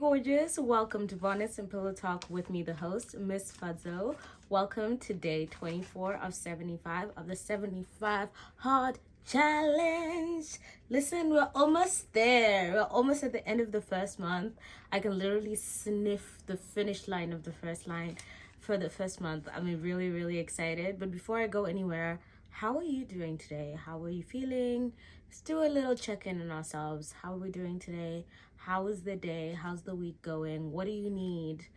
gorgeous. Welcome to Bonus and Pillow Talk with me, the host, Miss Fuzzo. Welcome to day 24 of 75 of the 75 Hard Challenge. Listen, we're almost there. We're almost at the end of the first month. I can literally sniff the finish line of the first line for the first month. I'm really, really excited. But before I go anywhere, how are you doing today? How are you feeling? Let's do a little check-in on ourselves. How are we doing today? How was the day? How's the week going? What do you need?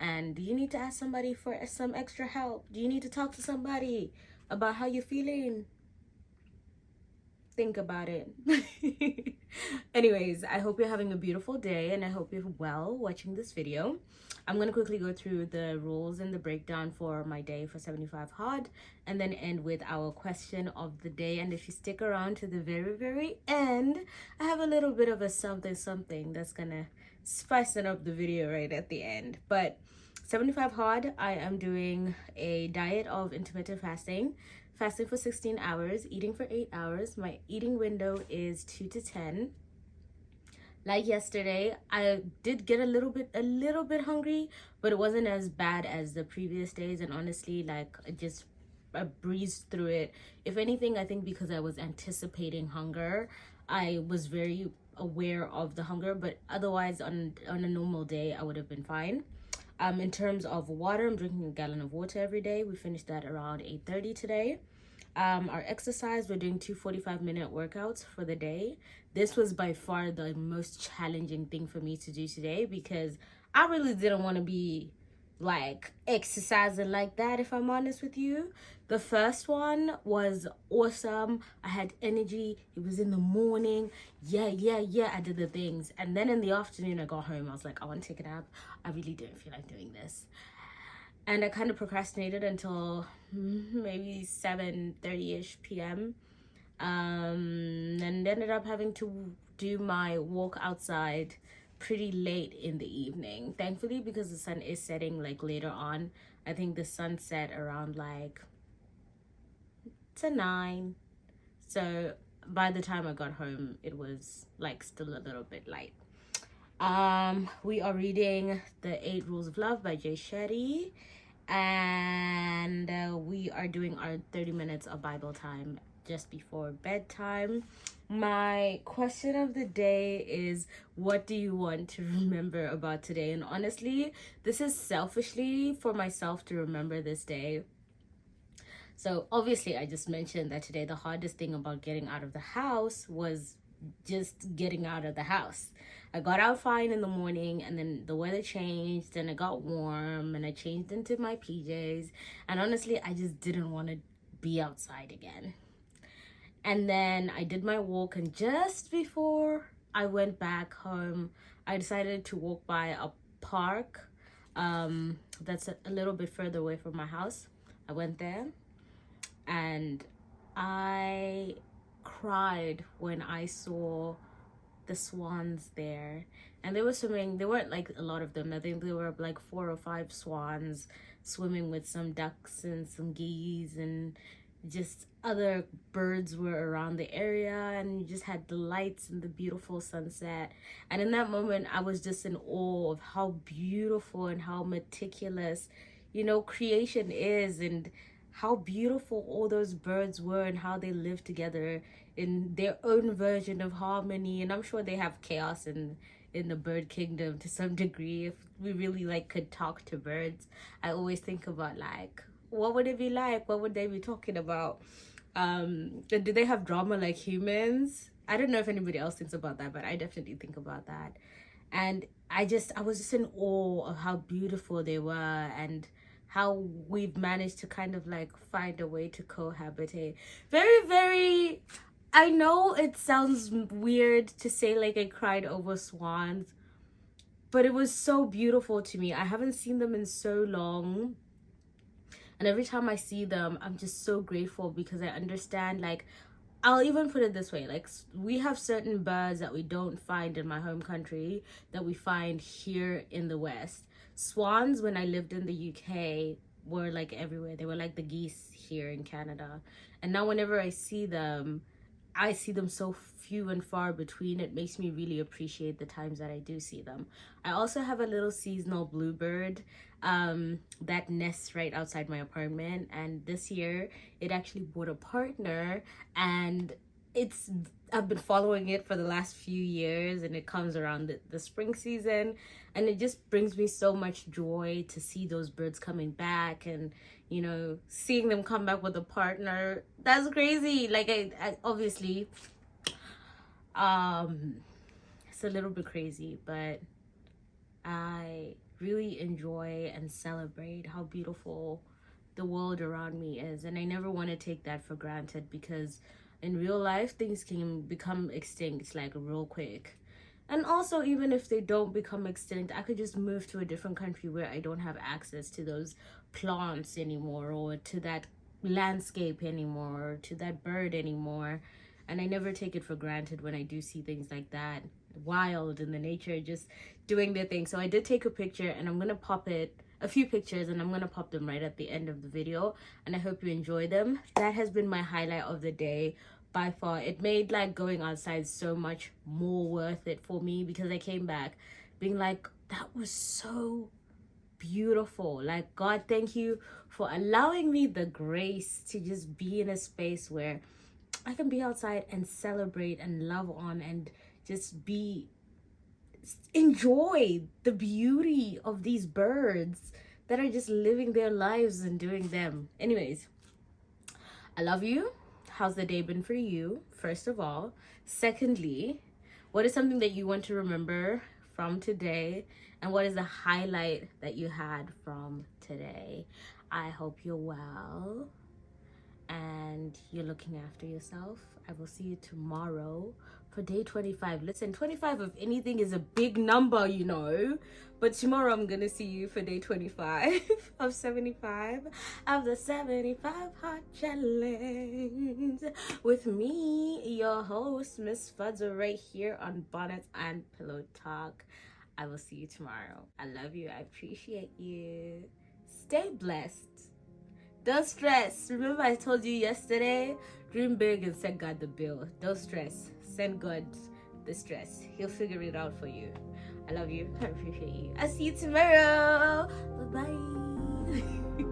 And do you need to ask somebody for some extra help? Do you need to talk to somebody about how you're feeling? Think about it. Anyways, I hope you're having a beautiful day and I hope you're well watching this video. I'm going to quickly go through the rules and the breakdown for my day for 75 hard and then end with our question of the day. And if you stick around to the very end, I have a little bit of a something that's going to spice it up the video right at the end. But 75 hard, I am doing a diet of intermittent fasting for 16 hours, eating for 8 hours. My eating window is 2 to 10. Like yesterday, I did get a little bit hungry, but it wasn't as bad as the previous days. And honestly, like I breezed through it. If anything, I think because I was anticipating hunger, I was very aware of the hunger. But otherwise, on a normal day, I would have been fine. In terms of water, I'm drinking a gallon of water every day. We finished that around 8:30 today. Our exercise, we're doing 2 45-minute workouts for the day. This was by far the most challenging thing for me to do today because I really didn't want to be like exercising like that, if I'm honest with you. The first one was awesome. I had energy. It was in the morning. Yeah, I did the things. And then in the afternoon, I got home. I was like, I want to take a nap. I really didn't feel like doing this. And I kind of procrastinated until maybe 7:30ish p.m. And ended up having to do my walk outside pretty late in the evening. Thankfully, because the sun is setting like later on. I think the sun set around like to 9. So by the time I got home, it was like still a little bit light. We are reading The 8 Rules of Love by Jay Shetty. And we are doing our 30 minutes of Bible time just before bedtime. My question of the day is, what do you want to remember about today? And honestly, this is selfishly for myself to remember this day. So obviously, I just mentioned that today the hardest thing about getting out of the house was just getting out of the house. I got out fine in the morning and then the weather changed and it got warm and I changed into my PJs, and honestly I just didn't want to be outside again. And then I did my walk, and just before I went back home, I decided to walk by a park that's a little bit further away from my house. I went there and I cried when I saw the swans there. And they were swimming. There weren't like a lot of them. I think there were like 4 or 5 swans swimming with some ducks and some geese, and just other birds were around the area, and you just had the lights and the beautiful sunset. And in that moment I was just in awe of how beautiful and how meticulous, creation is, and how beautiful all those birds were and how they live together in their own version of harmony. And I'm sure they have chaos in the bird kingdom to some degree. If we really could talk to birds, I always think about what would it be like? What would they be talking about? Do they have drama like humans? I don't know if anybody else thinks about that, but I definitely think about that. And I was just in awe of how beautiful they were and how we've managed to kind of find a way to cohabitate. Very, I know it sounds weird to say I cried over swans, but it was so beautiful to me. I haven't seen them in so long, and every time I see them I'm just so grateful because I understand. I'll even put it this way, we have certain birds that we don't find in my home country that we find here in the West. Swans, when I lived in the UK, were everywhere. They were like the geese here in Canada. And now whenever I see them, I see them so few and far between. It makes me really appreciate the times that I do see them. I also have a little seasonal bluebird that nests right outside my apartment, and this year it actually bought a partner, and it's I've been following it for the last few years, and it comes around the spring season, and it just brings me so much joy to see those birds coming back, and you know, seeing them come back with a partner. That's crazy. Like I obviously it's a little bit crazy, but I really enjoy and celebrate how beautiful the world around me is, and I never want to take that for granted, because in real life things can become extinct like real quick. And also, even if they don't become extinct, I could just move to a different country where I don't have access to those plants anymore, or to that landscape anymore, or to that bird anymore. And I never take it for granted when I do see things like that, wild in the nature, just doing their thing. So I did take a picture, and I'm gonna pop a few pictures, and I'm gonna pop them right at the end of the video, and I hope you enjoy them. That has been my highlight of the day by far. It made like going outside so much more worth it for me, because I came back being like, that was so beautiful. Like, God, thank you for allowing me the grace to just be in a space where I can be outside and celebrate and love on and just enjoy the beauty of these birds that are just living their lives and doing them. Anyways, I love you. How's the day been for you, first of all? Secondly, what is something that you want to remember from today? And what is the highlight that you had from today? I hope you're well and you're looking after yourself. I will see you tomorrow for day 25. Listen, 25 of anything is a big number, you know. But tomorrow I'm gonna see you for day 25 of 75 of the 75 Hot Challenge with me, your host, Miss Fudzer, right here on Bonnets and Pillow Talk. I will see you tomorrow. I love you. I appreciate you. Stay blessed. Don't stress. Remember I told you yesterday, dream big and send God the bill. Don't stress. Send God the stress. He'll figure it out for you. I love you. I appreciate you. I'll see you tomorrow. Bye-bye.